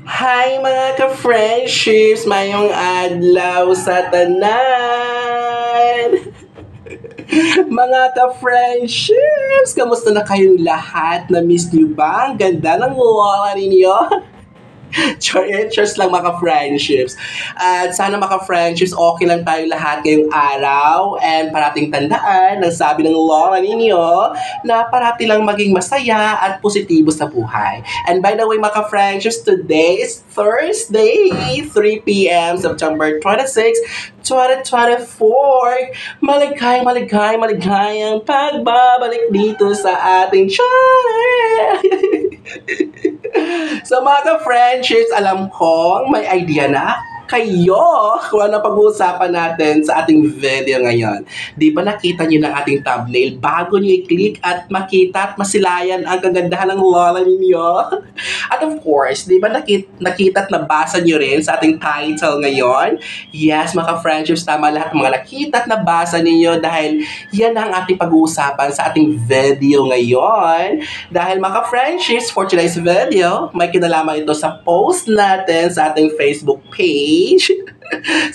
Hi mga ka-friendships! Mayong adlaw sa tanan! Mga ka-friendships! Kamusta na kayong lahat? Na-miss niyo ba? Ang ganda ng wala ninyo? Cheers lang mga friendships. At sana mga friendships, okay lang tayo lahat ngayong araw. And parating tandaan, ng sabi ng lola ninyo, na parati lang maging masaya at positibo sa buhay. And by the way mga friendships, today is Thursday, 3 p.m. September 26, 2024. Maligayang pagbabalik dito sa ating channel. So mga ka-friendships, alam ko may idea na kayo kung ano pag-uusapan natin sa ating video ngayon. Di ba nakita nyo ng ating thumbnail bago nyo i-click at makita at masilayan ang kagandahan ng lola ninyo? At of course, di ba nakita at nabasa nyo rin sa ating title ngayon? Yes, mga friendships, tama lahat ng mga nakita at nabasa ninyo dahil yan ang ating pag-uusapan sa ating video ngayon. Dahil mga friendships, for today's video, may kinalaman ito sa post natin sa ating Facebook page.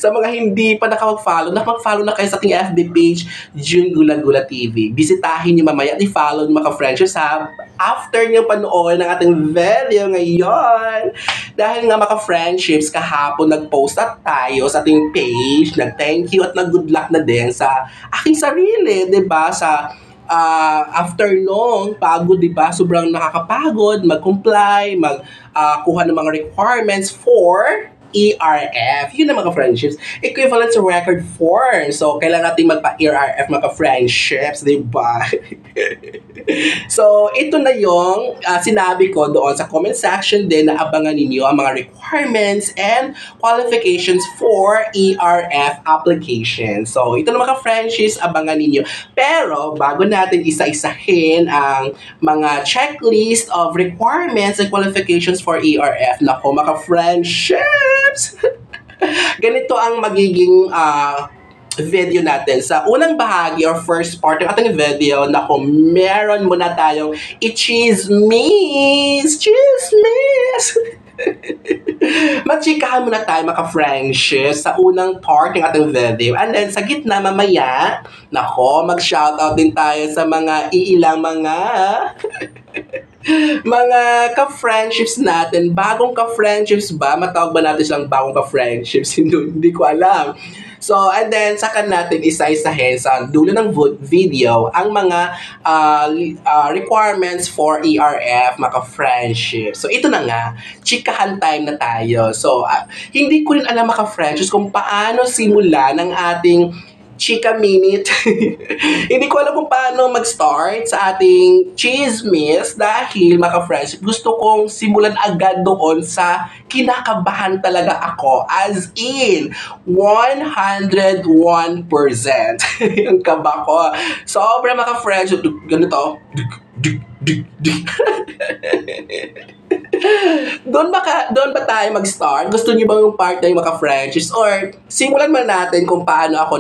Sa mga hindi pa nakapag-follow, nakapag-follow na kayo sa ating FB page, June Gula Gula TV. Bisitahin nyo mamaya at i-follow nyo mga friendships ha, after nyo panoorin ang ating video ngayon. Dahil nga mga friendships, kahapon nag-post at tayo sa ating page, nag-thank you at nag-good luck na din sa aking sarili, 'di ba? Sa after nung pagod, 'di ba? Sobrang nakakapagod mag-comply, kuha ng mga requirements for ERF. Yun na mga friendships. Equivalent to record form. So, kailangan natin magpa-ERF mga friendships, di ba? So, ito na yung sinabi ko doon sa comment section din na abangan ninyo ang mga requirements and qualifications for ERF application. So, ito na mga friendships, abangan ninyo. Pero, bago natin isa-isahin ang mga checklist of requirements and qualifications for ERF, nako mga friendships! Ganito ang magiging video natin. Sa unang bahagi or first part ng ating video, nako, meron muna tayong i-chismis! Chismis! Magchikahan muna tayo mga friendships sa unang part ng ating video. And then sa gitna mamaya, nako, mag-shoutout din tayo sa mga iilang mga ka-friendships natin. Bagong ka-friendships ba? Matawag ba natin silang bagong ka-friendships? Hindi ko alam. So, and then, saka natin isa-isahin sa dulo ng video ang mga requirements for ERF, mga friendships. So, ito na nga, chikahan time na tayo. So, hindi ko rin alam mga friendships kung paano simula ng ating chika minute. Hindi ko alam kung paano mag-start sa ating chismis dahil mga friends, gusto kong simulan agad doon sa kinakabahan talaga ako, as in 101% yung kaba ko. Sobra mga friends, ganito. Doon ba tayo mag-start? Gusto niyo ba yung part na yung mga friendships? Or simulan man natin kung paano ako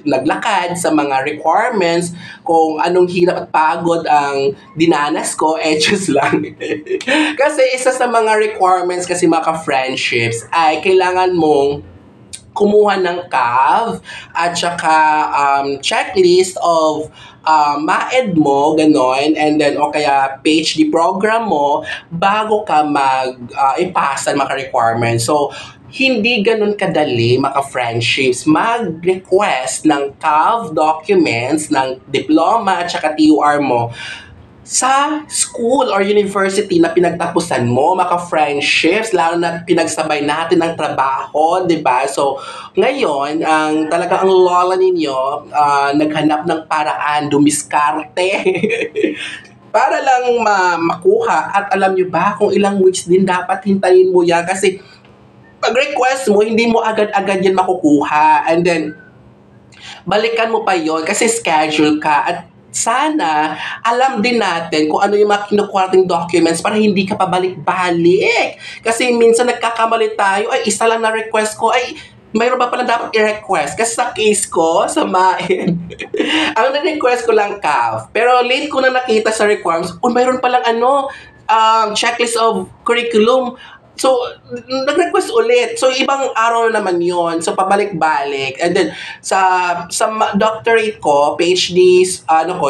naglakad sa mga requirements, kung anong hirap at pagod ang dinanas ko, just lang. Kasi isa sa mga requirements kasi mga friendships ay kailangan mong kumuha ng CAV at saka checklist of MAED mo, ganon, and then o kaya PhD program mo bago ka ipasa ng mga requirements. So, hindi ganun kadali mga friendships mag-request ng CAV documents ng diploma at saka TUR mo sa school or university na pinagtapusan mo, mga friendships, lalo na pinagsabay natin ang trabaho, di ba? So, ngayon, talagang ang lola ninyo, naghanap ng paraan, dumiskarte, para lang makuha. At alam nyo ba kung ilang weeks din dapat hintayin mo yan? Kasi, pag-request mo, hindi mo agad-agad yan makukuha. And then, balikan mo pa yon kasi schedule ka. At sana alam din natin kung ano yung mga kinukuha nating documents para hindi ka pabalik-balik. Kasi minsan nagkakamali tayo, ay isa lang na request ko, ay mayroon ba pala dapat i-request? Kasi sa case ko, sa MAED, ang na-request ko lang CAF. Pero late ko na nakita sa requirements, mayroon palang checklist of curriculum. So, nag-request ulit. So, ibang araw naman yon. So, pabalik-balik. And then, sa doctorate ko, PhD,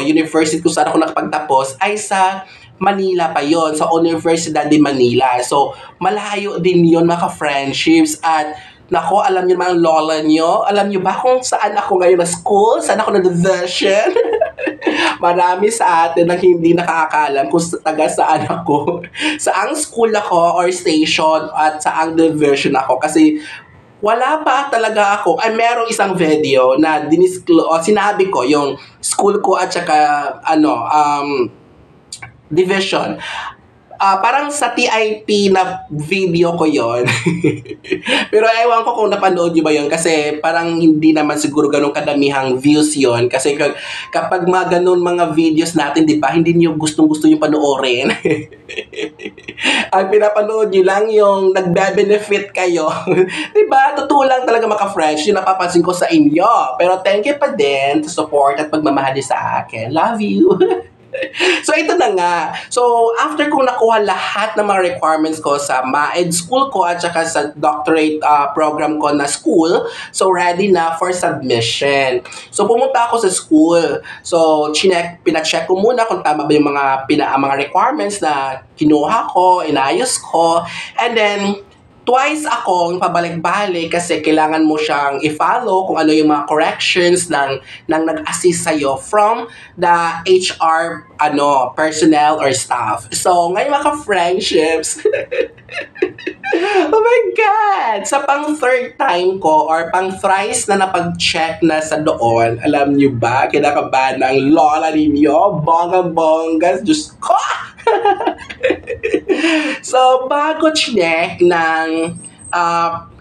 university kung saan ako nakapagtapos, ay sa Manila pa yon, sa Universidad de Manila. So, malayo din yon mga friendships. At, nako, alam niyo naman ang lola niyo. Alam niyo ba kung saan ako ngayon na school? Saan ako na-diversion? Marami sa atin ang hindi nakakaalam kung taga saan ako. Saang school ako or station at saang diversion ako. Kasi wala pa talaga ako. Ay, merong isang video na sinabi ko yung school ko at saka division. Parang sa TIP na video ko yon. Pero ewan ko kung napanood nyo ba yon, kasi parang hindi naman siguro ganun kadamihang views yon. Kasi kapag mga ganun mga videos natin, di ba, hindi nyo gustong-gusto yung panoorin. Ang pinapanood nyo lang yung nagbe-benefit kayo. Di ba? Totoo lang talaga maka-fresh yung napapansin ko sa inyo. Pero thank you pa din to support at pagmamahali sa akin. Love you! So, ito na nga. So, after kong nakuha lahat ng mga requirements ko sa MAED school ko at saka sa doctorate program ko na school, so ready na for submission. So, pumunta ako sa school. So, pina-check ko muna kung tama ba yung mga requirements na kinuha ko, inayos ko. And then, twice akong pabalik-balik kasi kailangan mo siyang i-follow kung ano yung mga corrections ng nag-assist sa'yo from the HR personnel or staff. So, ngayon mga friendships, oh my God! Sa pang-third time ko or pang-thrice na napag-check na sa doon, alam niyo ba, kinakabahan ng lola ninyo, bonggang-bonggas, Diyos ko! So, bago chinek ng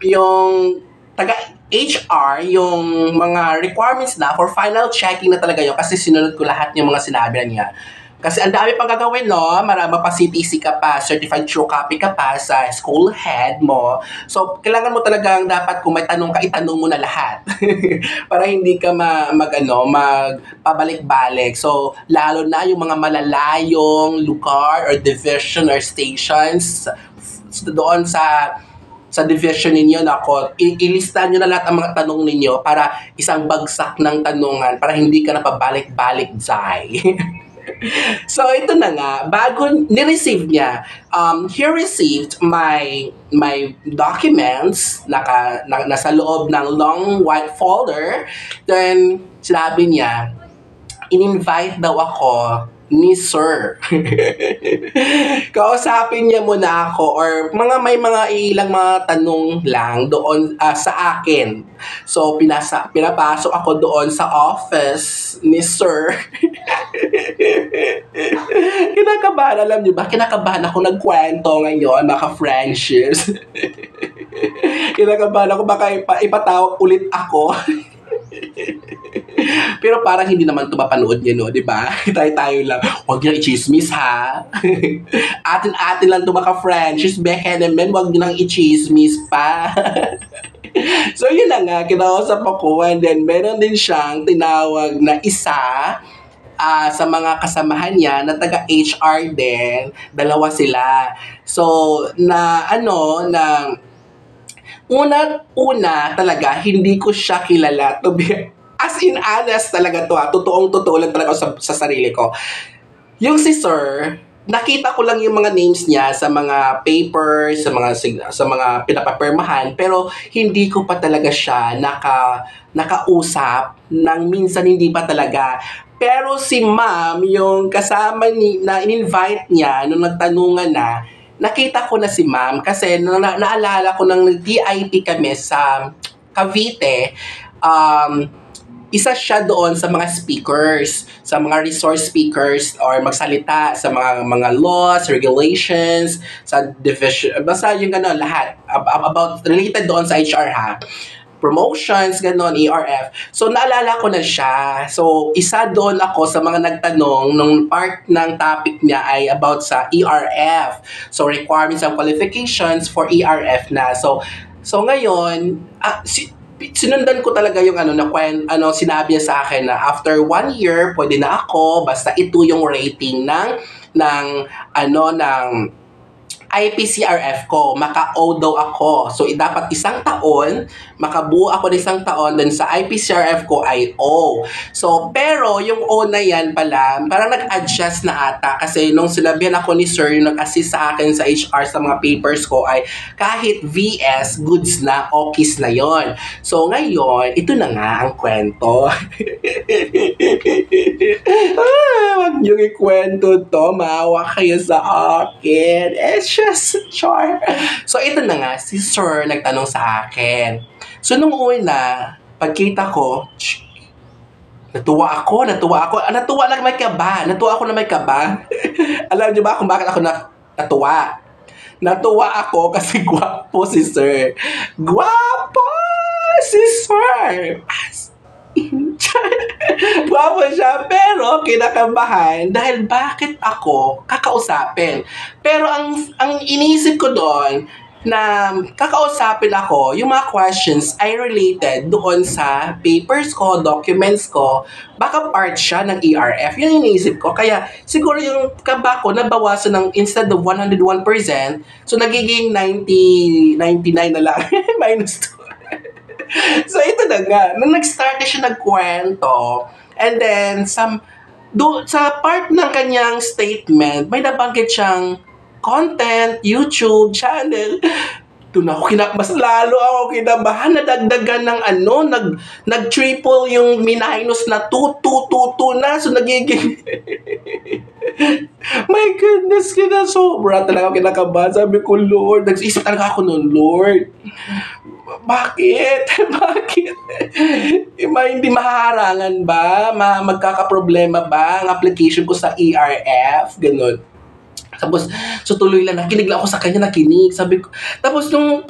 yung taga-HR, yung mga requirements na for final checking na talaga yun, kasi sinunod ko lahat yung mga sinabi niya. Kasi ang dami pang gagawin, no? Marama pa CTC ka pa, certified true copy ka pa sa school head mo. So, kailangan mo talagang dapat kung may tanong ka, itanong mo na lahat. Para hindi ka magpabalik-balik. So, lalo na yung mga malalayong lugar or division or stations doon sa division ninyo, nako, ilista nyo na lahat ang mga tanong ninyo para isang bagsak ng tanungan para hindi ka napabalik-balik, Zai. So, ito na nga, bago ni-receive niya, he received my documents nasa loob ng long white folder. Then, sinabi niya, in-invite daw ako ni Sir. Kausapin niya muna ako or may mga ilang mga tanong lang doon sa akin. So, pinapasok ako doon sa office ni Sir. Kinakabahan, alam niyo ba? Kinakabahan ako nagkwento ngayon, mga friendships. Kinakabahan ako, baka ipatawag ulit ako. Pero parang hindi naman ito mapanood niya, no? Diba? Tayo lang. Huwag niyo i-chismis, ha? Atin-atin lang ito, mga friendships. Beke naman, huwag niyo nang i-chismis pa. So, yun na nga, kinausap ako. And then, meron din siyang tinawag na isa sa mga kasamahan niya na taga-HR din. Dalawa sila. So, una talaga, hindi ko siya kilala. To be, as in honest talaga to, totoong-totoo lang talaga sa sarili ko. Yung si Sir, nakita ko lang yung mga names niya sa mga papers, sa mga pinapapirmahan, pero hindi ko pa talaga siya nakausap nang minsan hindi pa talaga. Pero si Ma'am, yung kasama na in-invite niya nung nagtanungan na, nakita ko na si Ma'am kasi naalala ko nang nag-TIP kami sa Cavite, isa siya doon sa mga speakers, sa mga resource speakers or magsalita sa mga laws, regulations, sa division, basta yung lahat about related doon sa HR, ha. Promotions, ganon, ERF. So, naalala ko na siya. So, isa doon ako sa mga nagtanong nung part ng topic niya ay about sa ERF. So, requirements and qualifications for ERF na. So ngayon, sinundan ko talaga yung sinabi niya sa akin na after 1 year, pwede na ako, basta ito yung rating ng IPCRF ko, maka-O daw ako. So, dapat isang taon, makabuo ako ng isang taon, then sa IPCRF ko ay O. So, pero yung O na yan pala, parang nag-adjust na ata kasi nung sinabihan ako ni Sir, yung nag-assist sa akin sa HR sa mga papers ko ay kahit VS, goods na, okis na yon. So, ngayon, ito na nga ang kwento. Wag niyong ikwento to, maawa kayo sa akin. It's just char. So, ito na nga, si Sir nagtanong sa akin. So, nung una, pagkita ko, natuwa ako. Natuwa lang may kaba. Natuwa ako na may kaba. Alam niyo ba kung bakit ako natuwa? Natuwa ako kasi gwapo si Sir. Gwapo si Sir! Gwapo siya, pero kinakabahan dahil bakit ako kakausapin. Pero ang iniisip ko doon na kakausapin ako, yung mga questions ay related doon sa papers ko, documents ko, baka part siya ng ERF. Yun yung iniisip ko. Kaya siguro yung kaba ko nabawasan ng instead of 101%, so nagiging 99 na lang. Minus 2. So, ito na nga. Nung nag-start na siya nagkwento, and then, sa part ng kanyang statement, may nabanggit siyang content, YouTube channel. Doon ako mas lalo ako kinabahan, nadagdagan ng nag-triple yung minus na 2 na. So, nagiging my goodness, sobra talaga ako kinakabahan. Sabi ko, Lord, nag-isip talaga ako noon, Lord, bakit? Hindi mahaharangan ba? Magkakaproblema ba ang application ko sa ERF? Ganun. Tapos, so tuloy lang, nakinig lang ako sa kanya, nakinig. Sabi ko, tapos nung,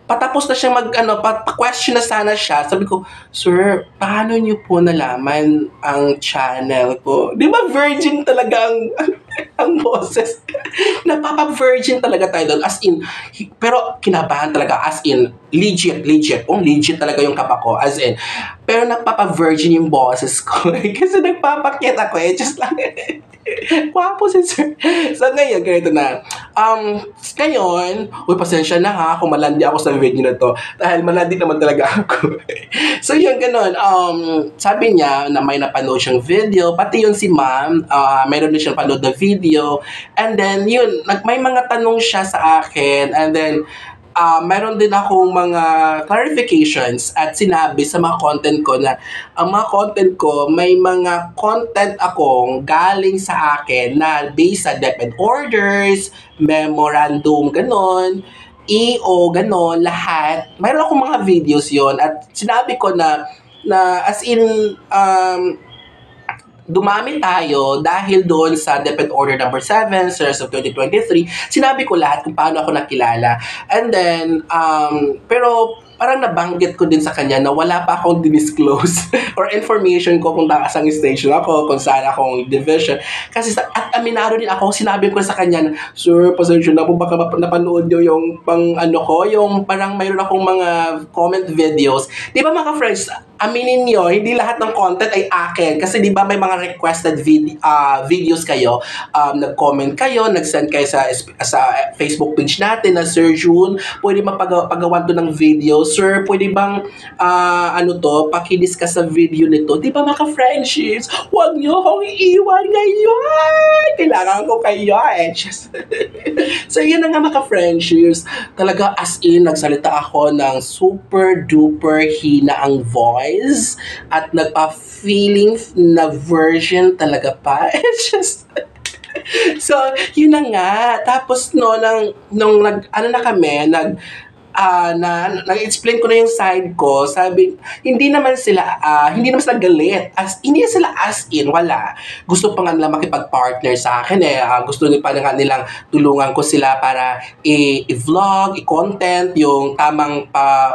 patapos na siya pa-question na sana siya. Sabi ko, Sir, paano niyo po nalaman ang channel ko? Di ba virgin talaga ang boses? Napapa-virgin talaga tayo doon. As in, pero kinabahan talaga. As in, legit. Legit talaga yung kapa ko. As in, pero napapa-virgin yung boses ko. Kasi nagpapakit ako just lang. Wapo si Sir. So ngayon, ganito na. Ngayon, pasensya na ha kung malandi ako sa video na to. Dahil malandi naman talaga ako. So yun, ganun. Sabi niya na may napanood siyang video. Pati yun si ma'am, mayroon din siyang panood na video. And then, yun, may mga tanong siya sa akin. And then, meron din akong mga clarifications at sinabi sa mga content ko na ang mga content ko, may mga content akong galing sa akin na based sa DepEd orders, memorandum, ganon, EO, ganon, lahat. Mayroon akong mga videos yon at sinabi ko na as in, dumami tayo dahil doon sa DepEd Order number 7, Series of 2023, sinabi ko lahat kung paano ako nakilala. And then, pero parang nabanggit ko din sa kanya na wala pa akong dinisclose or information ko kung nakasang station ako, kung saan akong division. Kasi at aminado din ako, sinabi ko sa kanya na, Sir, pasensya na po, baka napanood nyo yung yung parang mayroon akong mga comment videos. Di ba mga friends, aminin nyo, hindi lahat ng content ay akin. Kasi di ba may mga requested videos kayo, nag-comment kayo, nag-send kayo sa Facebook page natin na Sir June, pwede mapagawan to ng videos. Sir, pwede bang paki-discuss sa video nito? Di ba mga friendships? Huwag nyo akong iiwan ngayon! Kailangan ko kayo So, yun na nga mga friendships. Talaga as in, nagsalita ako ng super duper hina ang voice at nagpa-feeling na version talaga pa. It's just... So, yun na nga. Tapos nung nag-explain ko na yung side ko, sabi, hindi naman sila galit. Hindi sila as in, wala. Gusto pa nga nila makipag-partner sa akin gusto pa nga nilang tulungan ko sila para i-vlog, i-content, yung tamang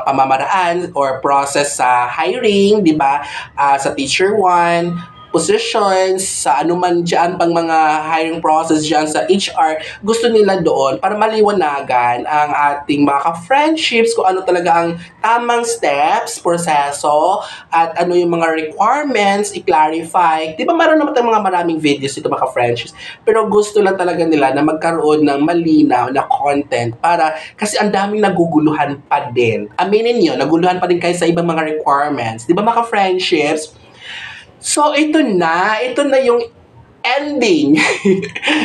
pamamaraan or process sa hiring, di ba? Sa Teacher 1. positions, sa anuman dyan pang mga hiring process dyan sa HR, gusto nila doon para maliwanagan ang ating mga ka-friendships kung ano talaga ang tamang steps, proseso, at ano yung mga requirements, i-clarify. Di ba meron naman tayong mga maraming videos dito mga ka-friendships, pero gusto lang talaga nila na magkaroon ng malinaw na content para, kasi ang daming naguguluhan pa din. Aminin nyo, naguluhan pa din kayo sa ibang mga requirements. Di ba mga ka-friendships? So, ito na yung ending.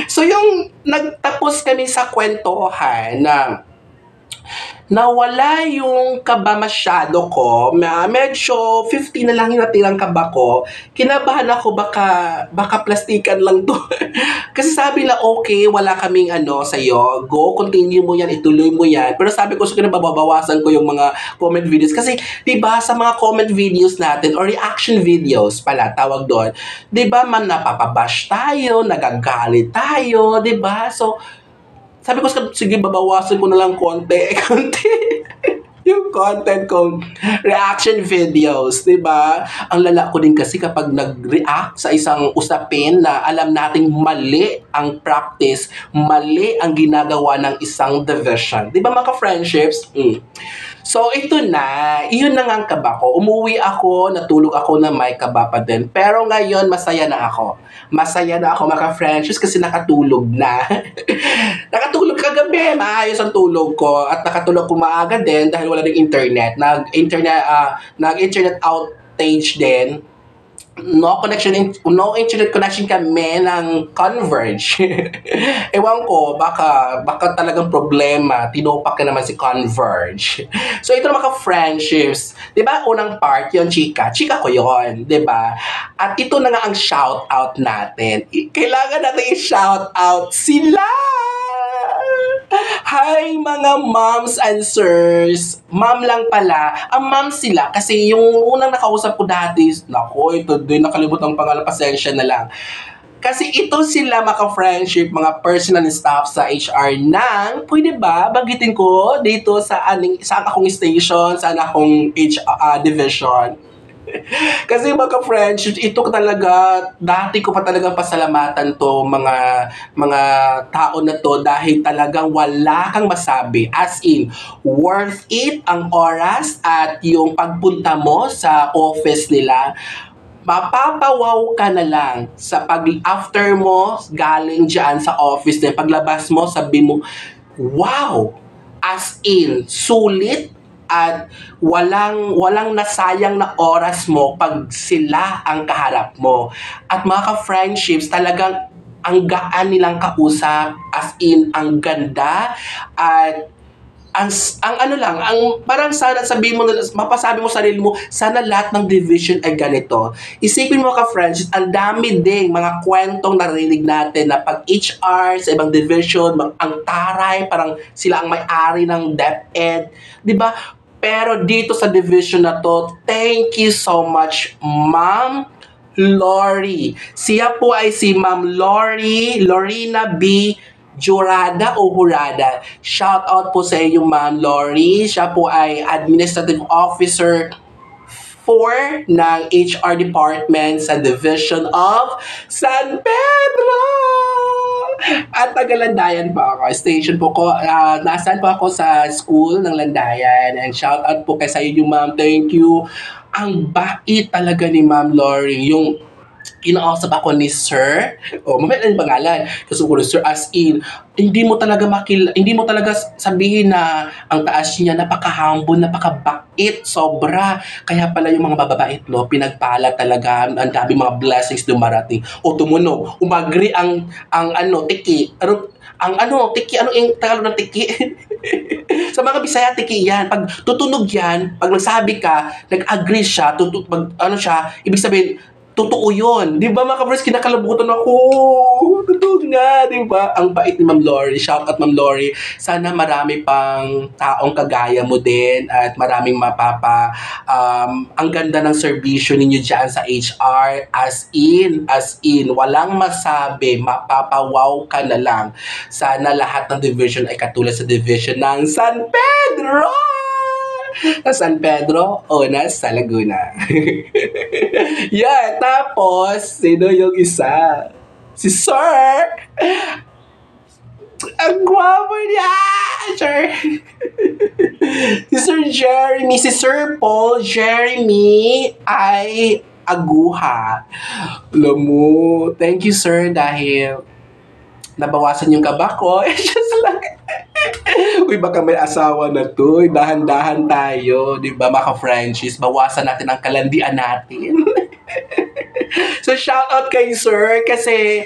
So, yung nagtapos kami sa kwentuhan na nawala yung kaba masyado ko. Medyo 50 na lang yung natirang kaba ko. Kinabahan ako, baka plastikan lang to. Kasi sabi na, okay, wala kaming sa'yo. Go, continue mo yan, ituloy mo yan. Pero sabi ko, babawasan ko yung mga comment videos. Kasi, diba, sa mga comment videos natin, or reaction videos pala, tawag doon, diba, napapabash tayo, nagagalit tayo, diba? So, sabi ko, sige, babawasan ko na lang konti. Yung content kong reaction videos, di ba? Ang lala ko din kasi kapag nag-react sa isang usapin na alam nating mali ang practice, mali ang ginagawa ng isang division. Di ba mga friendships? So, ito na. Iyon na nga ang kaba ko. Umuwi ako, natulog ako na may kaba pa din. Pero ngayon, masaya na ako. Masaya na ako mga friendships kasi nakatulog na. Nakatulog kagabi. Maayos ang tulog ko. At nakatulog ko maaga din dahil wala ng internet. Nag-internet outage din. No internet connection kami ng Converge. Ewan ko, baka talagang problema, tinopak ka naman si Converge. So ito naman ka-friendships, 'di ba? Unang part, yung chika ko 'yon, 'di ba? At ito na nga ang shout out natin. Kailangan natin i-shout out sila. Hi mga moms and sirs. Mom lang pala. Ang mom sila kasi yung unang nakausap ko dati, nako, ito din nakalimutan ang pangalan, pasensya na lang. Kasi ito sila maka-friendship, mga personal staff sa HR ng, pwede ba, bagitin ko dito sa akong station, sa akong HR division. Kasi magka-friendship, ito talaga, dati ko pa talagang pasalamatan to mga tao na to dahil talagang wala kang masabi. As in, worth it ang oras at yung pagpunta mo sa office nila. Mapapawaw ka na lang sa after mo galing dyan sa office na paglabas mo, sabi mo, wow! As in, sulit at walang nasayang na oras mo pag sila ang kaharap mo. At mga ka-friendships, talagang ang gaan nilang kausap, as in, ang ganda, at ang parang sana mapasabi mo sarili mo, sana lahat ng division ay ganito. Isipin mo ka-friends, ang dami ding mga kwentong narinig natin na pag HR sa ibang division, ang taray, parang sila ang may-ari ng DepEd, di ba? Pero dito sa division na to, thank you so much, Ma'am Lori. Siya po ay si Ma'am Lorina B. Jurada o Hurada. Shout out po sa iyo, Ma'am Lori. Siya po ay Administrative Officer 4 ng HR Department sa Division of San Pedro. At taga-Landayan pa ako. Station po ko. Nasaan po ako sa school ng Landayan. And shout out po kay sa inyo, ma'am. Thank you. Ang bait talaga ni Ma'am Lori. Yung kinausap ako ni Sir. Mamaya ang pangalan. Kasi ko Sir, as in, hindi mo talaga sabihin na ang taas niya, napaka-humble, napaka-bait, sobra. Kaya pala yung mga bababait, pinagpala talaga, ang dami mga blessings dumarating. O tumunog, umagri ang tiki. Tiki, ano yung Tagalog ng tiki? Sa mga Bisaya, tiki yan. Pag tutunog yan, pag nagsabi ka, nag-agree siya, ibig sabihin, totoo yun. Di ba mga ka-friends, kinakalabutan ako. Totoo nga, di ba? Ang bait ni Ma'am Lori. Shout out Ma'am Lori. Sana marami pang taong kagaya mo din at maraming ang ganda ng serbisyo ninyo dyan sa HR. As in, walang masabi, mapapawaw ka na lang. Sana lahat ng division ay katulad sa division ng San Pedro! Sa San Pedro, Onas, sa Laguna. Yeah, tapos, sino yung isa? Si Sir! Ang gwapo niya! Sir! Si Sir Jeremy, si Sir Paul Jeremy ay aguha. Alam mo, thank you sir dahil nabawasan yung kaba ko. It's just like, uy, baka may asawa na to. Dahan-dahan tayo. Di ba, mga Frenchies? Bawasan natin ang kalandian natin. So, shout out kay sir kasi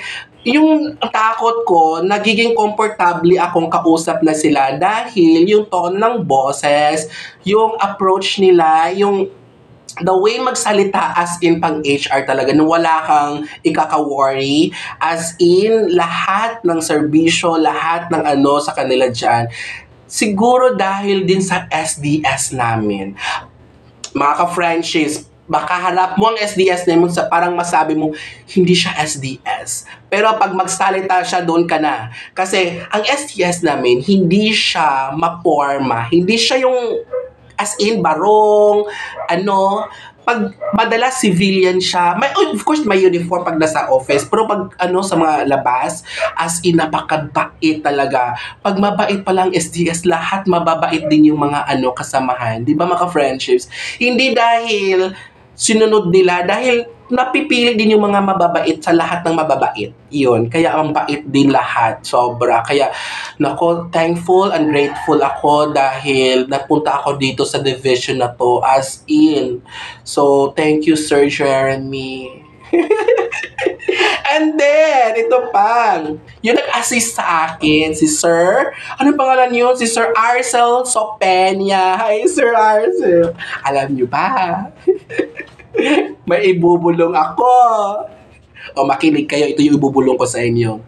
yung takot ko, nagiging komportable akong kausap na sila dahil yung tone ng boses, yung approach nila, yung the way magsalita as in pang HR talaga na wala kang ikaka-worry as in lahat ng serbisyo, lahat ng ano sa kanila dyan. Siguro dahil din sa SDS namin. Mga ka-Frenchies, baka hanap mo ang SDS namin sa parang masabi mo, hindi siya SDS. Pero pag magsalita siya, doon ka na. Kasi ang SDS namin, hindi siya maporma. Hindi siya yung as in barong, ano, pag madalas civilian siya, may, of course may uniform pag nasa office, pero pag ano sa mga labas, as in napakabait talaga. Pag mabait pa lang SDS, lahat mababait din yung mga ano kasamahan. Di ba mga friendships? Hindi dahil sinunod nila, dahil napipili din yung mga mababait sa lahat ng mababait. Yun. Kaya ang bait din lahat. Sobra. Kaya, nako, thankful and grateful ako dahil napunta ako dito sa division na to as in. So, thank you, Sir Jeremy. And then, ito pa, yung nag-assist sa akin, si Sir, anong pangalan yun? Si Sir Arcel Sopenya. Hi, Sir Arcel. Alam nyo ba? May ibubulong ako. O makinig kayo, ito yung ibubulong ko sa inyo.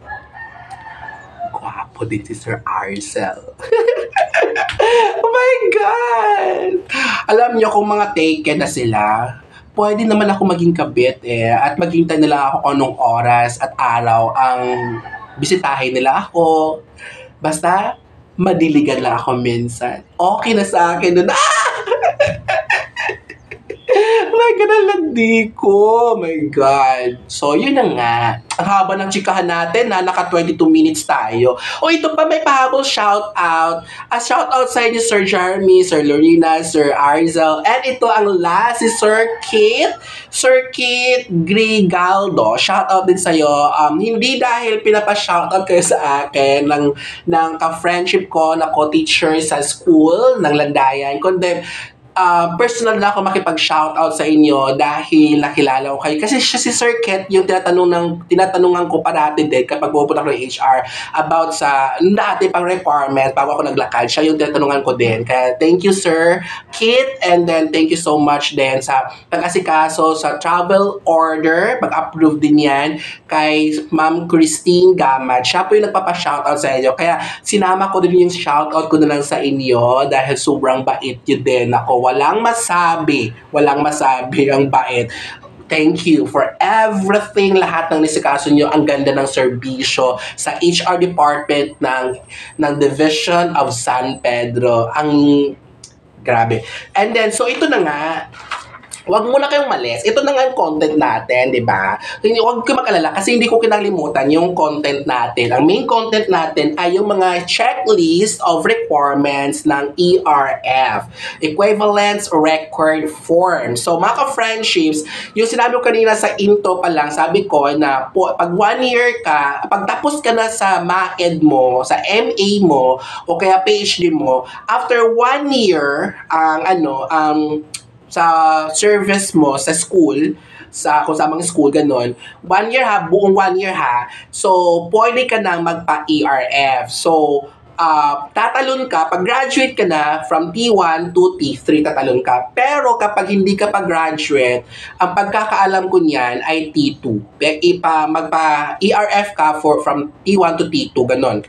Gwapo din si Sir Arcel. Oh my God! Alam niyo kung mga taken na sila, pwede naman ako maging kabit at maghintay nila ako kung anong oras at araw ang bisitahin nila ako. Basta, madiligan lang ako minsan. Okay na sa akin nun. My God, alandi ko. Oh my God. So, yun na nga. Ang haba ng chikahan natin na naka 22 minutes tayo. O ito pa, may pahabol shout out. A shout out sa inyo, Sir Jeremy, Sir Lorena, Sir Arzel. And ito ang last, si Sir Kit. Sir Kit Grigaldo. Shout out din sa'yo. Hindi dahil pinapa-shout out kayo sa akin ng ka-friendship ko na co-teacher sa school ng Landayan. Kundi, personal na ako makipag-shoutout sa inyo dahil nakilala ko kayo. Kasi siya si Sir Ket, yung tinatanungan ko parati din kapag pupunta ko ng HR about sa dati pang requirement bago ako naglakad. Siya yung tinatanungan ko din. Kaya thank you Sir Kit, and then thank you so much din sa pag-asikaso sa travel order. Pag-approve din yan kay Ma'am Christine Gamad. Siya po yung nagpapa-shoutout sa inyo. Kaya sinama ko din yung shoutout ko na lang sa inyo dahil sobrang bait yun din ako. Walang masabi ang bait. Thank you for everything, lahat ng nisikaso nyo. Ang ganda ng serbisyo sa HR department ng Division of San Pedro. Ang grabe. And then, so ito na nga, wag muna kayong malis. Ito na nga ang content natin, di ba? Huwag kayo mag-alala kasi hindi ko kinalimutan yung content natin. Ang main content natin ay yung mga checklist of requirements ng ERF. Equivalence Record Form. So, mga ka-friendships, yung sinabi ko kanina sa intro pa lang, sabi ko na pag 1 year ka, pag tapos ka na sa MAED mo, sa MA mo, o kaya PhD mo, after 1 year, sa service mo sa school, kung sa mga school, ganon, 1 year ha, buong 1 year ha, so, pwede ka na magpa-ERF. So, tatalon ka, pag graduate ka na, from T1 to T3, tatalon ka. Pero kapag hindi ka pa-graduate, ang pagkakaalam ko niyan ay T2. Magpa-ERF ka from T1 to T2, ganon.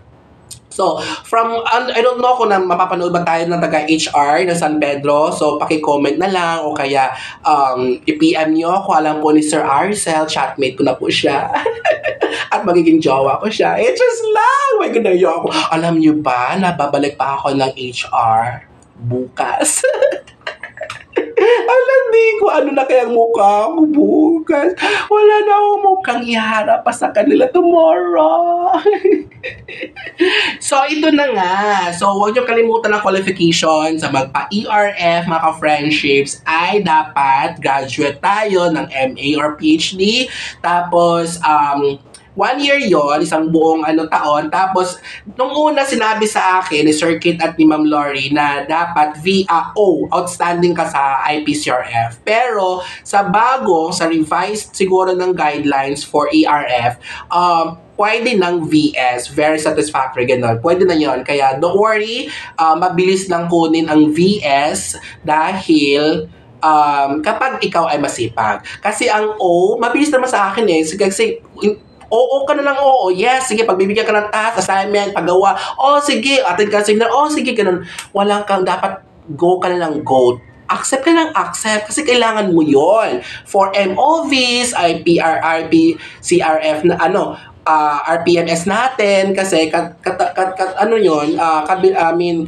So, I don't know kung mapapanood ba tayo ng taga-HR ng San Pedro. So, paki-comment na lang o kaya i-PM nyo ako. Alam po ni Sir Arcel, chatmate ko na po siya. At magiging jowa ko siya. Just lang! May ganayo ako. Alam nyo ba, nababalik pa ako ng HR bukas. Alam di ko ano na kayang mukha ko bukas. Wala na akong mukhang iharap pa sa kanila tomorrow. So, ito na nga. So, huwag niyo kalimutan ang qualification sa magpa-ERF, mga ka-friendships, ay dapat graduate tayo ng MA or PhD. Tapos, 1 year yon, isang buong taon. Tapos, nung una sinabi sa akin ni Sir Kit at ni Ma'am Lori na dapat VAO, outstanding ka sa IPCRF. Pero, sa revised siguro ng guidelines for ERF, pwede ng VS, very satisfactory, gano'n. Pwede na yon. Kaya, don't worry, mabilis lang kunin ang VS dahil kapag ikaw ay masipag. Kasi ang O, mabilis naman sa akin kasi oo ka na lang, oo. Yes, sige, pagbibigyan ka ng task, assignment, paggawa. Oh, sige, attend ka seminar. Oh, sige, ganun. Walang kang dapat go ka na lang, go. Accept ka lang, accept. Kasi kailangan mo yon for MOVs, IPRRP, CRF na RPMS natin kasi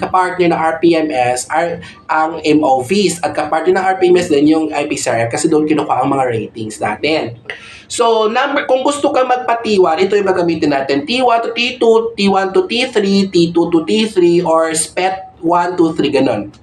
kapartner ng RPMS ang MOVs at kapartner ng RPMS din yung IPCRF kasi doon kinukuha ang mga ratings natin. So, kung gusto ka magpa-T1, ito yung gagamitin natin. T1 to T2, T1 to T3, T2 to T3, or SPET 1, 2, 3, ganun.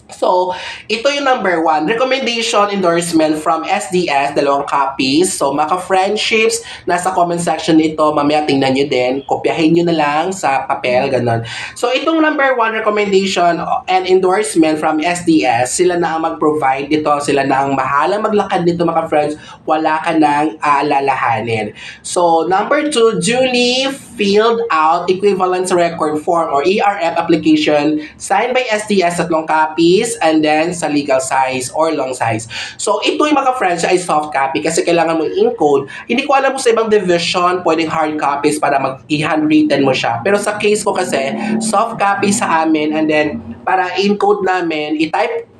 So, ito yung number 1. Recommendation endorsement from SDS, 2 copies. So, mga friendships, nasa comment section nito, mamaya tingnan nyo din. Kopyahin nyo na lang sa papel, ganun. So, itong number 1 recommendation and endorsement from SDS, sila na ang mag-provide dito, sila na ang mahala maglakad nito, mga friends. Wala ka nang aalalahanin. So, number 2, duly filled out equivalence record form or ERF application signed by SDS, 3 copies, and then sa legal size or long size. So, ito yung mga friends ay soft copy kasi kailangan mo encode. Hindi ko alam kung sa ibang division, pwedeng hard copies para i-handwritten mo siya. Pero sa case ko kasi, soft copy sa amin and then para encode namin, i-type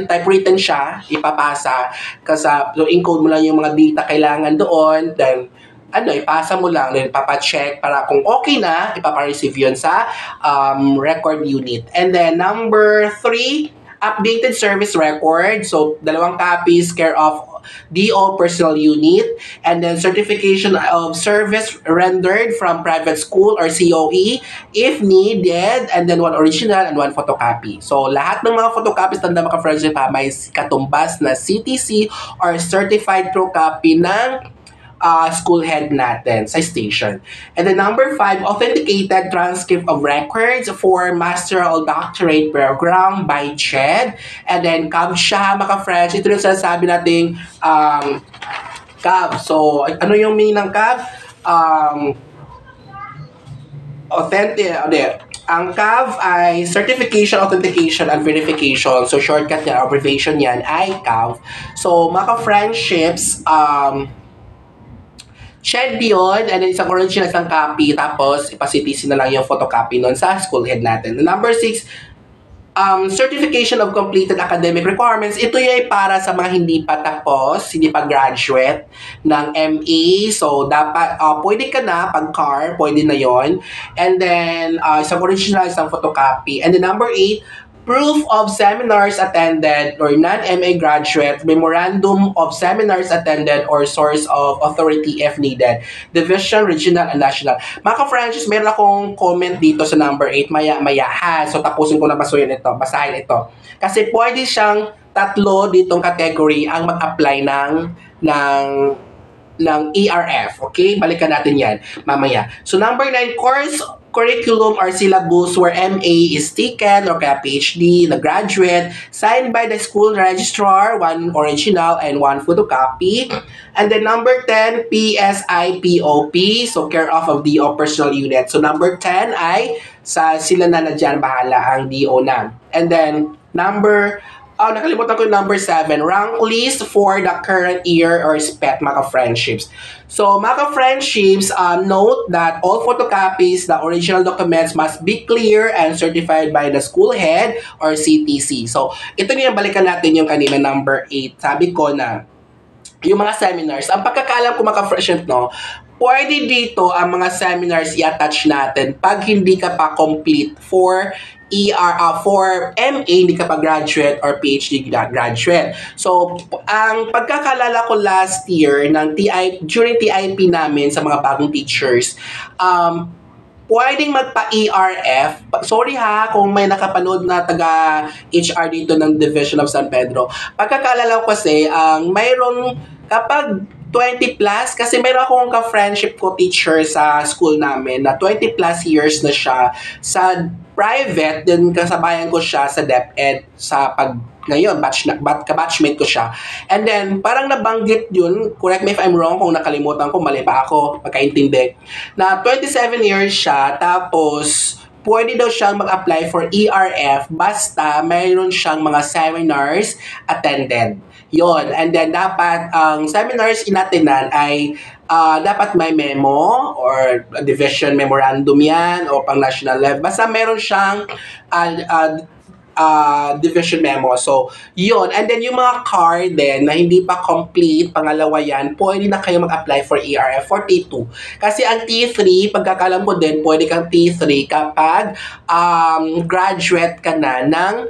type-written siya, ipapasa. Kasi so, encode mo lang yung mga data kailangan doon, then ipasa mo lang, then papacheck para kung okay na, ipapareceive yun sa record unit. And then, number 3, updated service record. So, 2 copies, care of DO Personal Unit. And then, certification of service rendered from private school or COE, if needed. And then, 1 original and 1 photocopy. So, lahat ng mga photocopies, tanda mga friendship may katumbas na CTC or Certified True Copy ng school head natin sa station. And then number 5, authenticated transcript of records for master or doctorate program by CHED. And then CAV mga friends. Ito yung sinasabi nating CAV. So, ano yung meaning ng CAV? Ang CAV ay Certification, Authentication, and Verification. So, shortcut niya, abbreviation yan ay CAV. So, mga friendships, CHED yun, and then isang original, isang copy, tapos ipa-CTC na lang yung photocopy nun sa school head natin. Number 6, certification of completed academic requirements. Ito yung para sa mga hindi pa tapos, hindi pa graduate ng MA. So, dapat, pwede ka na, pag-CAR, pwede na yon. And then, isang original, isang photocopy. And then number 8, proof of seminars attended or non-MA graduate, memorandum of seminars attended or source of authority if needed. Division, regional, and national. Mga ka-Francis, meron akong comment dito sa number 8, maya-maya ha. So, tapusin ko na basahin ito. Kasi pwede siyang 3 ditong category ang mag-apply ng ERF. Okay? Balikan natin yan mamaya. So, number 9, course curriculum or syllabus where MA is taken or kaya PhD na graduate, signed by the school registrar, 1 original and 1 photocopy. And then number 10, PSIPOP, so care of DO personal unit. So number 10 ay sila na dyan bahala ang DO na. And then nakalimutan ko yung number 7, rank list for the current year or SPET, mga friendships. So, mga friendships, note that all photocopies, the original documents must be clear and certified by the school head or CTC. So, ito yung balikan natin yung kanina, number 8. Sabi ko na, yung mga seminars, ang pagkakaalam ko mga friendships, no, pwede dito ang mga seminars i-attach natin pag hindi ka pa complete for for MA, hindi ka pa graduate or PhD graduate. So, ang pagkakalala ko last year during TIP namin sa mga bagong teachers, pwedeng magpa-ERF. Sorry ha, kung may nakapanood na taga-HR dito ng Division of San Pedro. Pagkakaalala ko kasi, mayroong kapag 20 plus, kasi mayroon akong ka-friendship ko teacher sa school namin na 20 plus years na siya sa private, then kasabayan ko siya sa DepEd sa ngayon, ka-batchmate ko siya. And then, parang nabanggit yun, correct me if I'm wrong, kung nakalimutan ko, mali ba ako, pagkaintindi, na 27 years siya, tapos, pwede daw siyang mag-apply for ERF basta mayroon siyang mga seminars attended. Yon. And then, dapat, ang seminars inatinan ay dapat may memo or division memorandum yan o pang national level. Basta meron siyang division memo. So, yun. And then, yung mga card din na hindi pa complete, pangalawa yan, pwede na kayo mag-apply for ERF for T2. Kasi ang T3, pagkakalam ko din, pwede kang T3 kapag graduate ka na ng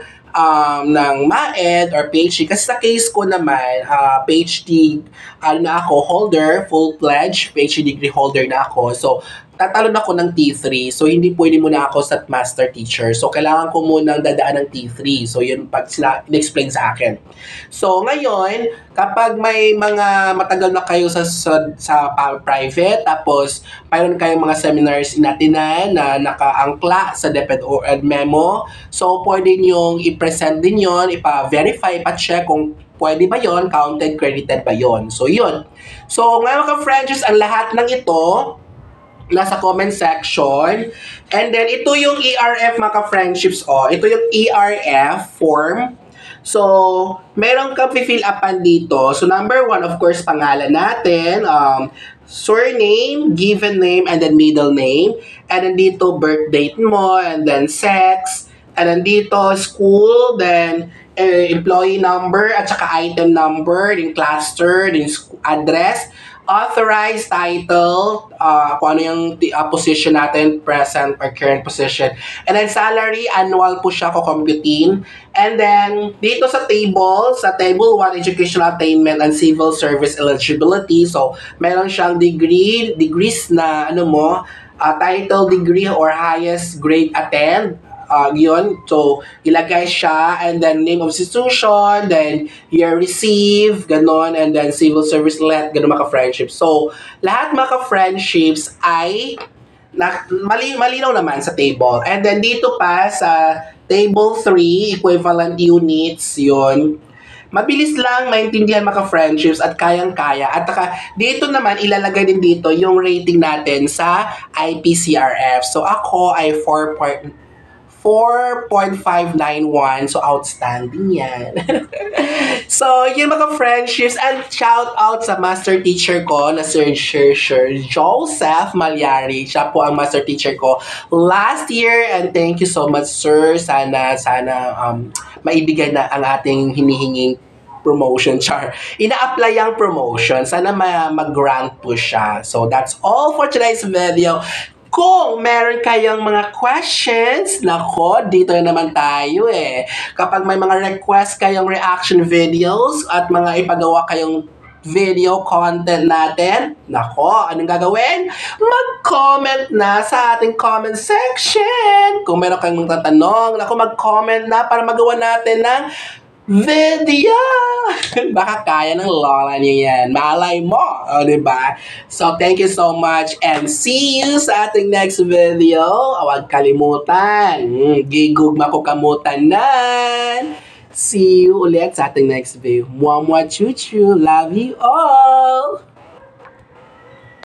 MAED or PhD. Kasi sa case ko naman, PhD na ako, holder, full-fledged PhD degree holder na ako. So, tatalon ako ng T3. So, hindi pwede muna ako sa master teacher. So, kailangan ko munang dadaan ng T3. So, yun pag sila in-explain sa akin. So, ngayon, kapag may mga matagal na kayo sa private, tapos mayroon kayong mga seminars inatinan na nakaangkla sa DepEd or memo, so, pwede nyong i-present din yon, ipa-verify, ipa-check kung pwede ba yon, counted, credited ba yon. So, yun. So, ngayon mga friends, ang lahat ng ito, nasa comment section. And then, ito yung ERF mga ka-friendships. Ito yung ERF form. So, meron kang fill upan dito. So, number 1, of course, pangalan natin. Surname, given name, and then middle name. And then dito, birth date mo, and then sex. And then dito, school, then employee number, at saka item number, then cluster, then address. Authorized title, kung ano yung position natin, present or current position. And then salary, annual po siya kukumputin. And then, dito sa table 1, educational attainment and civil service eligibility. So, meron siyang degrees na title, degree, or highest grade attend. Yun. So, ilagay siya, and then name of institution, then year receive, ganon, and then civil service let, ganon mga friendships. So, lahat mga friendships ay malinaw naman sa table. And then dito pa sa table 3, equivalent units, yun. Mabilis lang maintindihan mga friendships at kayang-kaya. At dito naman, ilalagay din dito yung rating natin sa IPCRF. So, ako ay 4.591. So, outstanding yan. So, yun mga friendships. And shout out sa master teacher ko na Sir Joseph Malyari. Siya po ang master teacher ko last year. And thank you so much, sir. Sana maibigay na ang ating hinihinging promotion, char. Ina-apply ang promotion. Sana mag-grant po siya. So, that's all for today's video. Kung meron kayong mga questions, nako, dito na naman tayo eh. Kapag may mga request kayong reaction videos at mga ipagawa kayong video content natin, nako, anong gagawin? Mag-comment na sa ating comment section. Kung meron kayong mga tatanong, nako, mag-comment na para magawa natin ng video! Baka kaya ng lola niya yan. Malay mo, diba? So, thank you so much and see you sa ating next video. Huwag kalimutan. Gigugma ko kamutanan. See you ulit sa ating next video. Mwah mwah chuchu. Love you all!